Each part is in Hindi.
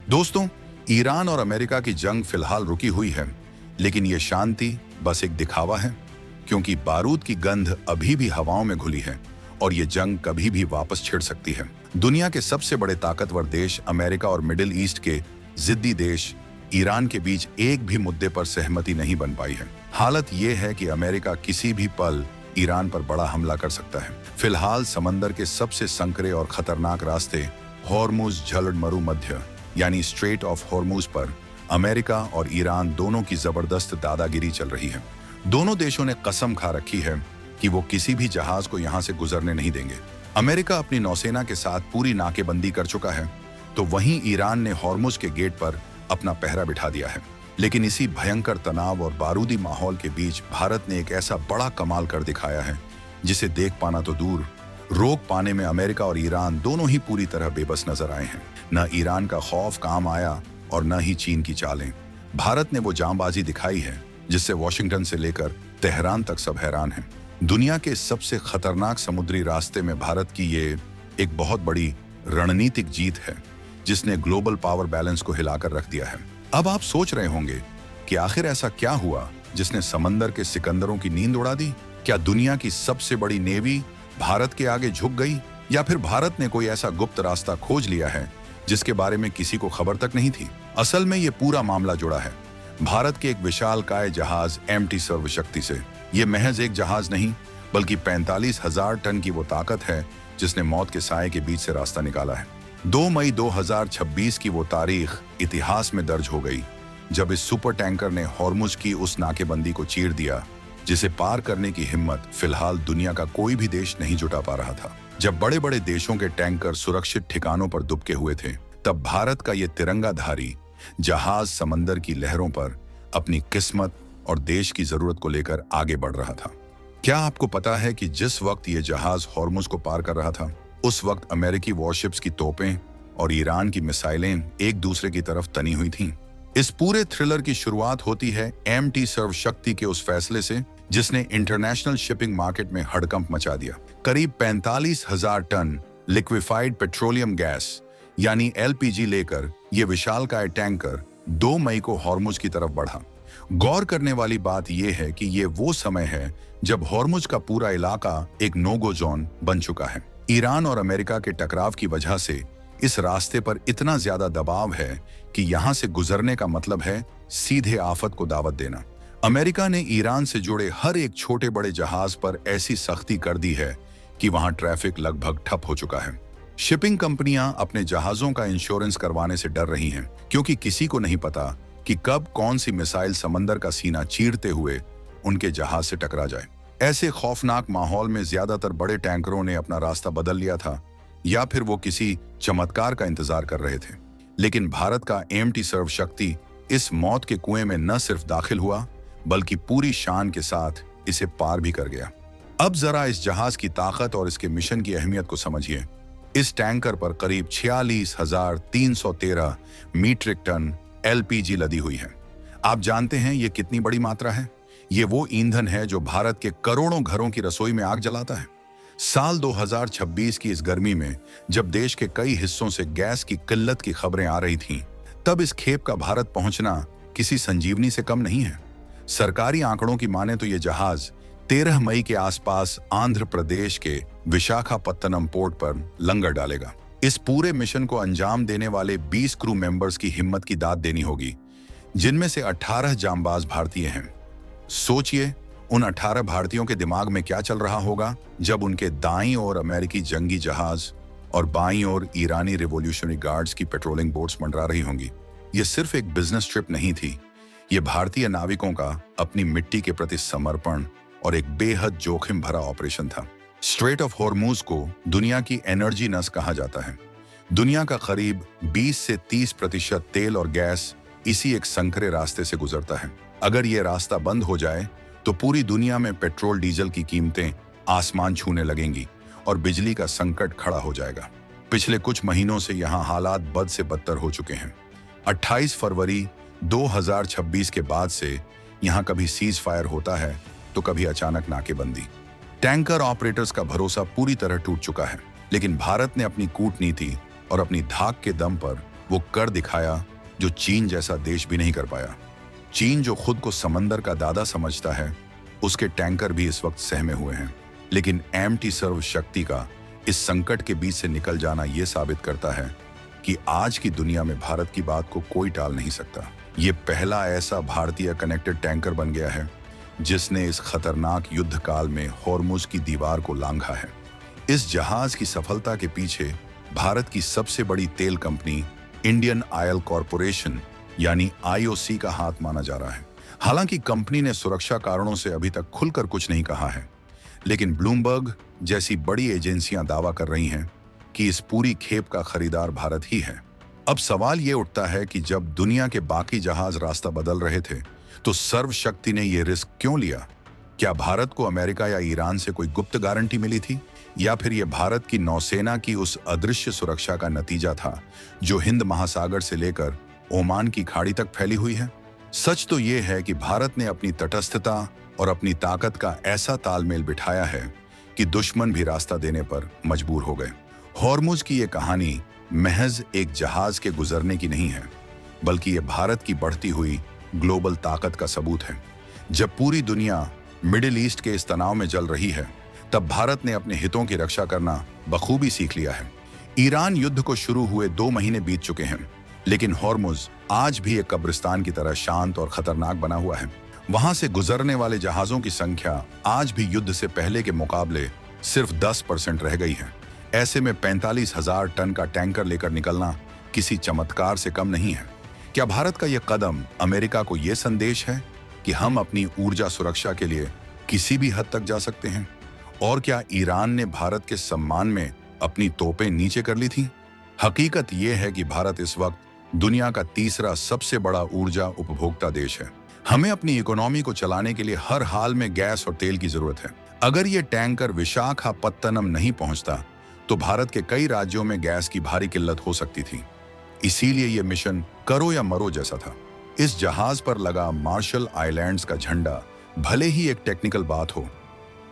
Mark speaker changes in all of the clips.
Speaker 1: दोस्तों, ईरान और अमेरिका की जंग फिलहाल रुकी हुई है, लेकिन ये शांति बस एक दिखावा है, क्योंकि बारूद की गंध अभी भी हवाओं में घुली है और ये जंग कभी भी वापस छिड़ सकती है। दुनिया के सबसे बड़े ताकतवर देश अमेरिका और मिडिल ईस्ट के जिद्दी देश ईरान के बीच एक भी मुद्दे पर सहमति नहीं बन पाई है। हालत ये है कि अमेरिका किसी भी पल ईरान पर बड़ा हमला कर सकता है। फिलहाल समंदर के सबसे संकरे और खतरनाक रास्ते हॉर्मुज जलद मरुमध्य यानी स्ट्रेट ऑफ हॉर्मुज पर अमेरिका और ईरान दोनों की जबरदस्त दादागिरी चल रही है। दोनों देशों ने कसम खा रखी है कि वो किसी भी जहाज को यहां से गुजरने नहीं देंगे। अमेरिका अपनी नौसेना के साथ पूरी नाकेबंदी कर चुका है, तो वहीं ईरान ने हॉर्मुज के गेट पर अपना पहरा बिठा दिया है। लेकिन इसी भयंकर तनाव और बारूदी माहौल के बीच भारत ने एक ऐसा बड़ा कमाल कर दिखाया है जिसे देख पाना तो दूर, रोक पाने में अमेरिका और ईरान दोनों ही पूरी तरह बेबस नजर आए हैं। न ईरान का खौफ काम आया और न ही चीन की चालें। भारत ने वो जांबाजी दिखाई है जिससे वॉशिंगटन से लेकर तेहरान तक सब हैरान हैं। दुनिया के सबसे खतरनाक समुद्री रास्ते में भारत की ये एक बहुत बड़ी रणनीतिक जीत है जिसने ग्लोबल पावर बैलेंस को हिलाकर रख दिया है। अब आप सोच रहे होंगे कि आखिर ऐसा क्या हुआ जिसने समंदर के सिकंदरों की नींद उड़ा दी? क्या दुनिया की सबसे बड़ी नेवी भारत के आगे झुक गई, या फिर भारत ने कोई ऐसा गुप्त रास्ता खोज लिया है जिसके बारे में किसी को खबर तक नहीं थी? असल में ये पूरा मामला जुड़ा है भारत के एक विशालकाय जहाज एमटी सर्वशक्ति से। ये महज एक जहाज नहीं, बल्कि 45,000 टन की वो ताकत है जिसने मौत के साए के बीच से रास्ता निकाला है। 2 मई 2026 की वो तारीख इतिहास में दर्ज हो गई जब इस सुपर टैंकर ने हॉर्मुज की उस नाकेबंदी को चीर दिया जिसे पार करने की हिम्मत फिलहाल दुनिया का कोई भी देश नहीं जुटा पा रहा था। जब बड़े बड़े देशों के टैंकर सुरक्षित ठिकानों पर दुबके हुए थे, तब भारत का ये तिरंगाधारी जहाज समंदर की लहरों पर अपनी किस्मत और देश की जरूरत को लेकर आगे बढ़ रहा था। क्या आपको पता है कि जिस वक्त ये जहाज हॉर्मुज को पार कर रहा था, उस वक्त अमेरिकी वॉरशिप्स की तोपें और ईरान की मिसाइलें एक दूसरे की तरफ तनी हुई थीं। इस पूरे थ्रिलर की शुरुआत होती है एमटी सर्वशक्ति के उस फैसले से जिसने इंटरनेशनल शिपिंग मार्केट में हड़कंप मचा दिया। करीब 45,000 टन लिक्विफाइड पेट्रोलियम गैस यानी एलपीजी लेकर ये विशालकाय टैंकर 2 मई को हॉर्मुज की तरफ बढ़ा। गौर करने वाली बात यह है कि ये वो समय है जब हॉर्मुज का पूरा इलाका एक नो-गो जोन बन चुका है। ईरान और अमेरिका के टकराव की वजह से इस रास्ते पर इतना ज्यादा दबाव है कि यहां से गुजरने का मतलब है सीधे आफत को दावत देना। अमेरिका ने ईरान से जुड़े हर एक छोटे बड़े जहाज पर ऐसी सख्ती कर दी है कि वहां ट्रैफिक लगभग ठप हो चुका है। शिपिंग कंपनियां अपने जहाजों का इंश्योरेंस करवाने से डर रही हैं, क्योंकि किसी को नहीं पता कि कब कौन सी मिसाइल समंदर का सीना चीरते हुए उनके जहाज से टकरा जाए। ऐसे खौफनाक माहौल में ज्यादातर बड़े टैंकरों ने अपना रास्ता बदल लिया था, या फिर वो किसी चमत्कार का इंतजार कर रहे थे। लेकिन भारत का एमटी सर्वशक्ति इस मौत के कुएं में न सिर्फ दाखिल हुआ, बल्कि पूरी शान के साथ इसे पार भी कर गया। अब जरा इस जहाज की ताकत और इसके मिशन की अहमियत को समझिए। इस टैंकर पर करीब 46,313 मीट्रिक टन एलपीजी लदी हुई है। आप जानते हैं ये कितनी बड़ी मात्रा है? ये वो ईंधन है जो भारत के करोड़ों घरों की रसोई में आग जलाता है। साल 2026 की इस गर्मी में जब देश के कई हिस्सों से गैस की किल्लत की खबरें आ रही थीं, तब इस खेप का भारत पहुंचना किसी संजीवनी से कम नहीं है। सरकारी आंकड़ों की माने तो ये जहाज 13 मई के आसपास आंध्र प्रदेश के विशाखापत्तनम पोर्ट पर लंगर डालेगा। इस पूरे मिशन को अंजाम देने वाले 20 क्रू मेंबर्स की हिम्मत की दाद देनी होगी, जिनमें से 18 जांबाज भारतीय हैं। सोचिए उन 18 भारतीयों के दिमाग में क्या चल रहा होगा जब उनके दाईं ओर अमेरिकी जंगी जहाज और बाईं ओर ईरानी रिवॉल्यूशनरी गार्ड्स की पेट्रोलिंग बोट्स मंडरा रही होंगी। ये सिर्फ एक बिजनेस ट्रिप नहीं थी, ये भारतीय नाविकों का अपनी मिट्टी के प्रति समर्पण और एक बेहद जोखिम भरा ऑपरेशन था। स्ट्रेट ऑफ हॉर्मुज को दुनिया की एनर्जी नस कहा जाता है। दुनिया का करीब 20 से 30% तेल और गैस इसी एक संकरे रास्ते से गुजरता है। अगर ये रास्ता बंद हो जाए तो पूरी दुनिया में पेट्रोल डीजल की कीमतें आसमान छूने लगेंगी और बिजली का संकट खड़ा हो जाएगा। पिछले कुछ महीनों से यहाँ हालात बद से बदतर हो चुके हैं। 28 फरवरी 2026 के बाद से यहाँ कभी सीज फायर होता है तो कभी अचानक नाकेबंदी। टैंकर ऑपरेटर्स का भरोसा पूरी तरह टूट चुका है, लेकिन भारत ने अपनी कूटनीति और अपनी धाक के दम पर वो कर दिखाया जो चीन जैसा देश भी नहीं कर पाया। चीन जो खुद को समंदर का दादा समझता है, उसके टैंकर भी इस वक्त सहमे हुए हैं। लेकिन एमटी सर्वशक्ति का इस संकट के बीच से निकल जाना यह साबित करता है कि आज की दुनिया में भारत की बात को कोई टाल नहीं सकता। ये पहला ऐसा भारतीय कनेक्टेड टैंकर बन गया है जिसने इस खतरनाक युद्ध काल में हॉर्मुज की दीवार को लांघा है। इस जहाज की सफलता के पीछे भारत की सबसे बड़ी तेल कंपनी इंडियन ऑयल कॉरपोरेशन यानी आईओसी का हाथ माना जा रहा है। हालांकि कंपनी ने सुरक्षा कारणों से अभी तक खुलकर कुछ नहीं कहा है, लेकिन ब्लूमबर्ग जैसी बड़ी एजेंसियां दावा कर रही हैं कि इस पूरी खेप का खरीदार भारत ही है। अब सवाल ये उठता है कि जब दुनिया के बाकी जहाज रास्ता बदल रहे थे तो सर्वशक्ति ने यह रिस्क क्यों लिया? क्या भारत को अमेरिका या ईरान से कोई गुप्त गारंटी मिली थी, या फिर यह भारत की नौसेना की उस अदृश्य सुरक्षा का नतीजा था जो हिंद महासागर से लेकर ओमान की खाड़ी तक फैली हुई है? सच तो यह है कि भारत ने अपनी तटस्थता और अपनी ताकत का ऐसा तालमेल बिठाया है कि दुश्मन भी रास्ता देने पर मजबूर हो गए। हॉर्मुज की यह कहानी महज एक जहाज के गुजरने की नहीं है, बल्कि यह भारत की बढ़ती हुई ग्लोबल ताकत का सबूत है। जब पूरी दुनिया मिडिल ईस्ट के इस तनाव में जल रही है, तब भारत ने अपने हितों की रक्षा करना बखूबी सीख लिया है। ईरान युद्ध को शुरू हुए 2 महीने बीत चुके हैं, लेकिन हॉर्मुज आज भी एक कब्रिस्तान की तरह शांत और खतरनाक बना हुआ है। वहां से गुजरने वाले जहाजों की संख्या आज भी युद्ध से पहले के मुकाबले सिर्फ 10% रह गई है। ऐसे में 45,000 टन का टैंकर लेकर निकलना किसी चमत्कार से कम नहीं है। क्या भारत का यह कदम अमेरिका को यह संदेश है कि हम अपनी ऊर्जा सुरक्षा के लिए किसी भी हद तक जा सकते हैं? और क्या ईरान ने भारत के सम्मान में अपनी तोपें नीचे कर ली थीं? हकीकत यह है कि भारत इस वक्त दुनिया का तीसरा सबसे बड़ा ऊर्जा उपभोक्ता देश है। हमें अपनी इकोनॉमी को चलाने के लिए हर हाल में गैस और तेल की जरूरत है। अगर ये टैंकर विशाखापत्तनम नहीं पहुंचता तो भारत के कई राज्यों में गैस की भारी किल्लत हो सकती थी। इसीलिए यह मिशन करो या मरो जैसा था। इस जहाज पर लगा मार्शल आइलैंड्स का झंडा भले ही एक टेक्निकल बात हो,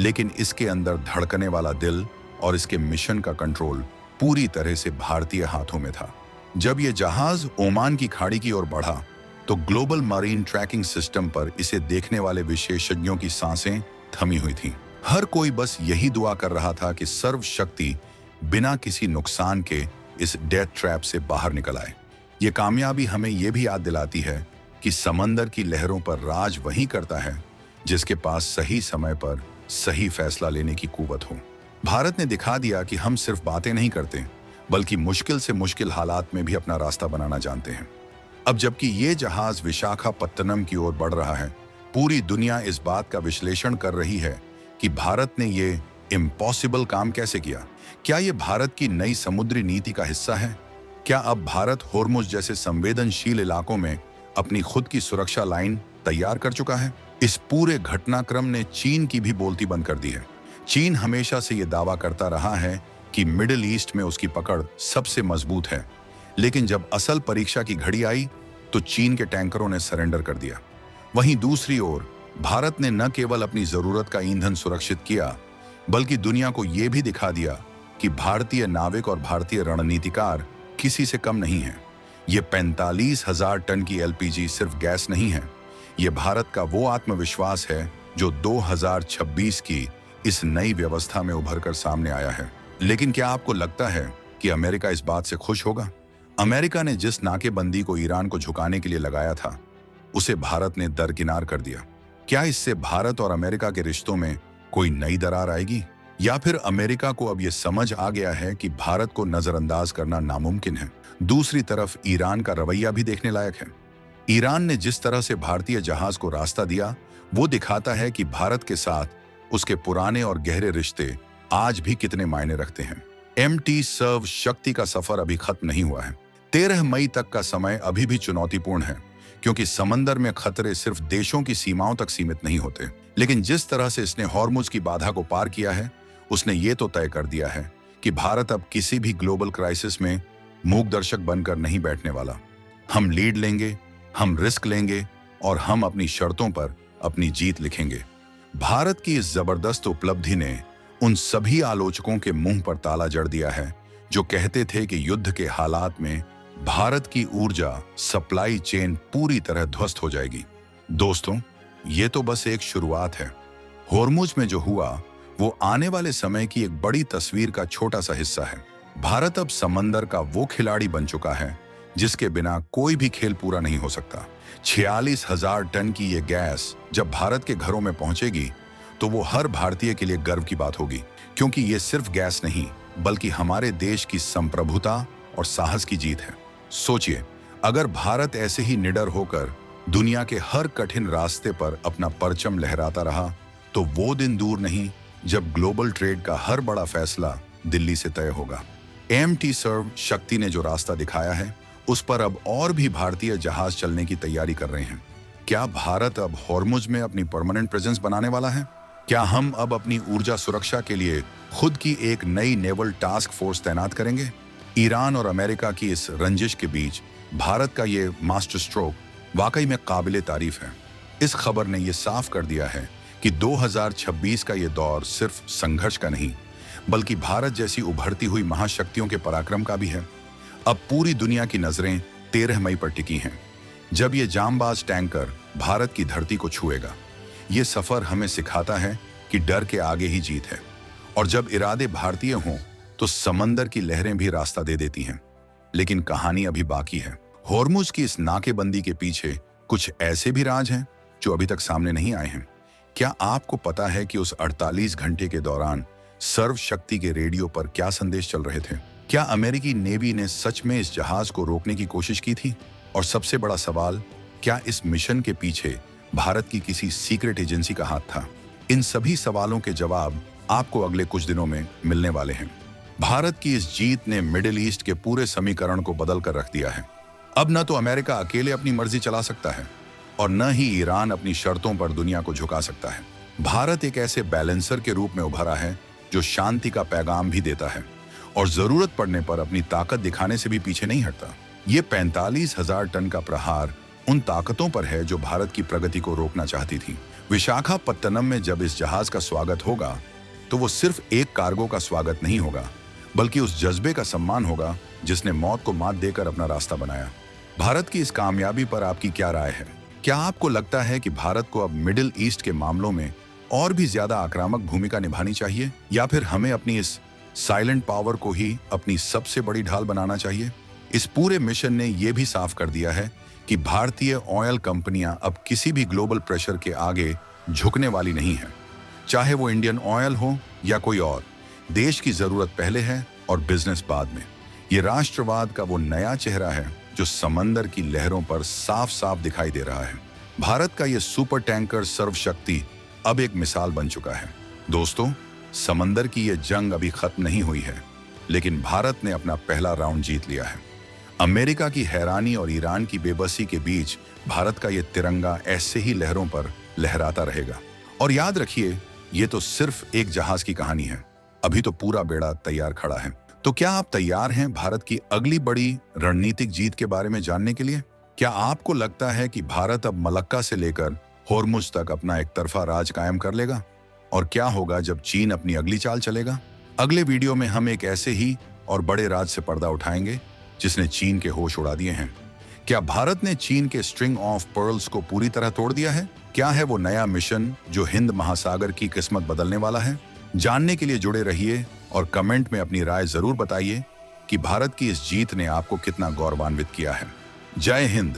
Speaker 1: लेकिन इसके अंदर धड़कने वाला दिल और इसके मिशन का कंट्रोल पूरी तरह से भारतीय हाथों में था। जब यह जहाज ओमान की खाड़ी की ओर बढ़ा तो ग्लोबल मरीन ट्रैकिंग सिस्टम पर इसे देखने वाले विशेषज्ञों की सांसें थमी हुई थीं। हर कोई बस यही दुआ कर रहा था कि सर्वशक्ति बिना किसी नुकसान के इस डेथ ट्रैप से बाहर निकल आए। ये कामयाबी हमें यह भी याद दिलाती है कि समंदर की लहरों पर राज वही करता है जिसके पास सही समय पर सही फैसला लेने की कुवत हो। भारत ने दिखा दिया कि हम सिर्फ बातें नहीं करते, बल्कि मुश्किल से मुश्किल हालात में भी अपना रास्ता बनाना जानते हैं। अब जबकि ये जहाज विशाखापत्तनम की ओर बढ़ रहा है, पूरी दुनिया इस बात का विश्लेषण कर रही है कि भारत ने ये इम्पॉसिबल काम कैसे किया। क्या ये भारत की नई समुद्री नीति का हिस्सा है? क्या अब भारत हॉर्मुज जैसे संवेदनशील इलाकों में अपनी खुद की सुरक्षा लाइन तैयार कर चुका है? इस पूरे घटनाक्रम ने चीन की भी बोलती बंद कर दी है। चीन हमेशा से यह दावा करता रहा है कि मिडिल ईस्ट में उसकी पकड़ सबसे मजबूत है, लेकिन जब असल परीक्षा की घड़ी आई तो चीन के टैंकरों ने सरेंडर कर दिया। वहीं दूसरी ओर भारत ने न केवल अपनी जरूरत का ईंधन सुरक्षित किया, बल्कि दुनिया को यह भी दिखा दिया कि भारतीय नाविक और भारतीय रणनीतिकार किसी से कम नहीं है। ये 45,000 टन की एलपीजी सिर्फ गैस नहीं है, ये भारत का वो आत्मविश्वास है जो 2026 की इस नई व्यवस्था में उभर कर सामने आया है। लेकिन क्या आपको लगता है कि अमेरिका इस बात से खुश होगा? अमेरिका ने जिस नाकेबंदी को ईरान को झुकाने के लिए लगाया था, उसे भारत ने दरकिनार कर दिया। क्या इससे भारत और अमेरिका के रिश्तों में कोई नई दरार आएगी, या फिर अमेरिका को अब यह समझ आ गया है कि भारत को नजरअंदाज करना नामुमकिन है? दूसरी तरफ ईरान का रवैया भी देखने लायक है। ईरान ने जिस तरह से भारतीय जहाज को रास्ता दिया, वो दिखाता है कि भारत के साथ उसके पुराने और गहरे रिश्ते आज भी कितने मायने रखते हैं। एमटी सर्वशक्ति का सफर अभी खत्म नहीं हुआ है। 13 मई तक का समय अभी भी चुनौतीपूर्ण है, क्योंकि समंदर में खतरे सिर्फ देशों की सीमाओं तक सीमित नहीं होते। लेकिन जिस तरह से इसने हॉर्मुज की बाधा को पार किया है, उसने ये तो तय कर दिया है कि भारत अब किसी भी ग्लोबल क्राइसिस में मूक दर्शक बनकर नहीं बैठने वाला। हम लीड लेंगे, हम रिस्क लेंगे और हम अपनी शर्तों पर अपनी जीत लिखेंगे। भारत की इस जबरदस्त उपलब्धि ने उन सभी आलोचकों के मुंह पर ताला जड़ दिया है जो कहते थे कि युद्ध के हालात में भारत की ऊर्जा सप्लाई चेन पूरी तरह ध्वस्त हो जाएगी। दोस्तों, ये तो बस एक शुरुआत है। होर्मुज में जो हुआ वो आने वाले समय की एक बड़ी तस्वीर का छोटा सा हिस्सा है। भारत अब समंदर का वो खिलाड़ी बन चुका है जिसके बिना कोई भी खेल पूरा नहीं हो सकता। 46,000 टन की ये गैस जब भारत के घरों में पहुंचेगी तो वो हर भारतीय के लिए गर्व की बात होगी, क्योंकि ये सिर्फ गैस नहीं बल्कि हमारे देश की संप्रभुता और साहस की जीत है। सोचिए, अगर भारत ऐसे ही निडर होकर दुनिया के हर कठिन रास्ते पर अपना परचम लहराता रहा तो वो दिन दूर नहीं जब ग्लोबल ट्रेड का हर बड़ा फैसला दिल्ली से तय होगा। एमटी सर्व शक्ति ने जो रास्ता दिखाया है उस पर अब और भी भारतीय जहाज चलने की तैयारी कर रहे हैं। क्या भारत अब हॉर्मुज में अपनी परमानेंट प्रेजेंस बनाने वाला है? क्या हम अब अपनी ऊर्जा सुरक्षा के लिए खुद की एक नई नेवल टास्क फोर्स तैनात करेंगे? ईरान और अमेरिका की इस रंजिश के बीच भारत का ये मास्टर स्ट्रोक वाकई में काबिले तारीफ है। इस खबर ने यह साफ कर दिया है कि 2026 का ये दौर सिर्फ संघर्ष का नहीं बल्कि भारत जैसी उभरती हुई महाशक्तियों के पराक्रम का भी है। अब पूरी दुनिया की नजरें 13 मई पर टिकी हैं, जब ये जांबाज टैंकर भारत की धरती को छुएगा। ये सफर हमें सिखाता है कि डर के आगे ही जीत है, और जब इरादे भारतीय हों तो समंदर की लहरें भी रास्ता दे देती हैं। लेकिन कहानी अभी बाकी है। होर्मुज की इस नाकेबंदी के पीछे कुछ ऐसे भी राज हैं जो अभी तक सामने नहीं आए हैं। क्या आपको पता है कि उस 48 घंटे के दौरान सर्व शक्ति के रेडियो पर क्या संदेश चल रहे थे? क्या अमेरिकी नेवी ने सच में इस जहाज को रोकने की कोशिश की थी? और सबसे बड़ा सवाल, क्या इस मिशन के पीछे भारत की किसी सीक्रेट एजेंसी का हाथ था? इन सभी सवालों के जवाब आपको अगले कुछ दिनों में मिलने वाले हैं। भारत की इस जीत ने मिडिल ईस्ट के पूरे समीकरण को बदल कर रख दिया है। अब न तो अमेरिका अकेले अपनी मर्जी चला सकता है और न ही ईरान अपनी शर्तों पर दुनिया को झुका सकता है। भारत एक ऐसे बैलेंसर के रूप में उभरा है जो शांति का पैगाम भी देता है और जरूरत पड़ने पर अपनी ताकत दिखाने से भी पीछे नहीं हटता। ये 45,000 टन का प्रहार उन ताकतों पर है जो भारत की प्रगति को रोकना चाहती थी। विशाखापत्तनम में जब इस जहाज का स्वागत होगा तो वो सिर्फ एक कार्गो का स्वागत नहीं होगा बल्कि उस जज्बे का सम्मान होगा जिसने मौत को मात देकर अपना रास्ता बनाया। भारत की इस कामयाबी पर आपकी क्या राय है? क्या आपको लगता है कि भारत को अब मिडिल ईस्ट के मामलों में और भी ज्यादा आक्रामक भूमिका निभानी चाहिए, या फिर हमें अपनी इस साइलेंट पावर को ही अपनी सबसे बड़ी ढाल बनाना चाहिए? इस पूरे मिशन ने यह भी साफ कर दिया है कि भारतीय ऑयल कंपनियां अब किसी भी ग्लोबल प्रेशर के आगे झुकने वाली नहीं है। चाहे वो इंडियन ऑयल हो या कोई और, देश की जरूरत पहले है और बिजनेस बाद में। ये राष्ट्रवाद का वो नया चेहरा है जो समंदर की लहरों पर साफ साफ दिखाई दे रहा है। भारत का ये सुपर टैंकर सर्वशक्ति अब एक मिसाल बन चुका है। दोस्तों, समंदर की ये जंग अभी खत्म नहीं हुई है, लेकिन भारत ने अपना पहला राउंड जीत लिया है। अमेरिका की हैरानी और ईरान की बेबसी के बीच भारत का ये तिरंगा ऐसे ही लहरों पर लहराता रहेगा। और याद रखिए, ये तो सिर्फ एक जहाज की कहानी है, अभी तो पूरा बेड़ा तैयार खड़ा है। तो क्या आप तैयार हैं भारत की अगली बड़ी रणनीतिक जीत के बारे में जानने के लिए? क्या आपको लगता है कि भारत अब मलक्का से लेकर होर्मुज तक अपना एक तरफा राज कायम कर लेगा? और क्या होगा जब चीन अपनी अगली चाल चलेगा? अगले वीडियो में हम एक ऐसे ही और बड़े राज से पर्दा उठाएंगे जिसने चीन के होश उड़ा दिए हैं। क्या भारत ने चीन के स्ट्रिंग ऑफ पर्ल्स को पूरी तरह तोड़ दिया है? क्या है वो नया मिशन जो हिंद महासागर की किस्मत बदलने वाला है? जानने के लिए जुड़े रहिए और कमेंट में अपनी राय जरूर बताइए कि भारत की इस जीत ने आपको कितना गौरवान्वित किया है। जय हिंद।